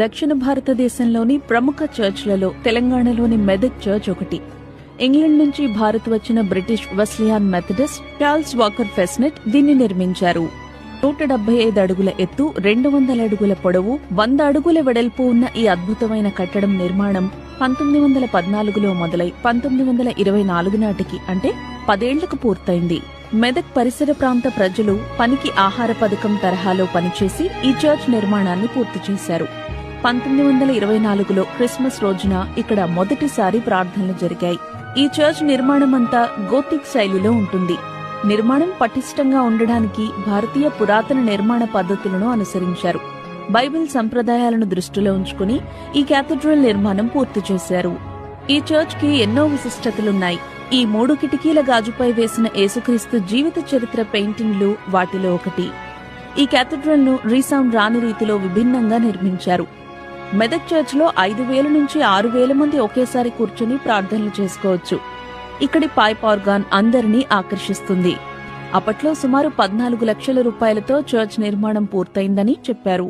దక్షిణ భారతదేశంలోని ప్రముఖ చర్చ్లలో తెలంగాణలోని మెదక్ చర్చ్ ఒకటి. ఇంగ్లాండ్ నుంచి భారత్ వచ్చిన బ్రిటిష్ వెస్లియాన్ మెథడిస్ట్ చార్ల్స్ వాకర్ ఫెస్నెట్ దీన్ని నిర్మించారు. 175 అడుగుల ఎత్తు, 200 అడుగుల పొడవు, 100 అడుగుల వెడల్పు ఉన్న ఈ అద్భుతమైన కట్టడం నిర్మాణం 1914లో మొదలై 1924 నాటికి అంటే 10 ఏళ్లకు పూర్తయింది. మెదక్ పరిసర ప్రాంత ప్రజలు పనికి ఆహార పథకం తరహాలో పనిచేసి ఈ చర్చ్ నిర్మాణాన్ని పూర్తి చేశారు. 1924లో క్రిస్మస్ రోజున ఇక్కడ మొదటిసారి ప్రార్థనలు జరిగాయి. ఈ చర్చ్ నిర్మాణమంతా గోతిక్ శైలిలో ఉంటుంది. నిర్మాణం పటిష్టంగా ఉండడానికి భారతీయ పురాతన నిర్మాణ పద్ధతులను అనుసరించారు. బైబిల్ సంప్రదాయాలను దృష్టిలో ఉంచుకుని ఈ క్యాథడ్రల్ నిర్మాణం పూర్తి చేశారు. ఈ చర్చ్ కి ఎన్నో విశిష్టతలున్నాయి. ఈ 3 కిటికీల గాజుపై వేసిన యేసుక్రీస్తు జీవిత చరిత్ర పెయింటింగ్లు వాటిలో ఒకటి. ఈ క్యాథడ్రల్ ను రీసౌండ్ రాని రీతిలో విభిన్నంగా నిర్మించారు. మెదక్ చర్చ్ లో 5,000 నుంచి 6,000 మంది ఒకేసారి కూర్చుని ప్రార్థనలు చేసుకోవచ్చు. ఇక్కడి పైప్ ఆర్గాన్ అందరినీ ఆకర్షిస్తుంది. అప్పట్లో సుమారు 14 లక్షల రూపాయలతో చర్చ్ నిర్మాణం పూర్తయిందని చెప్పారు.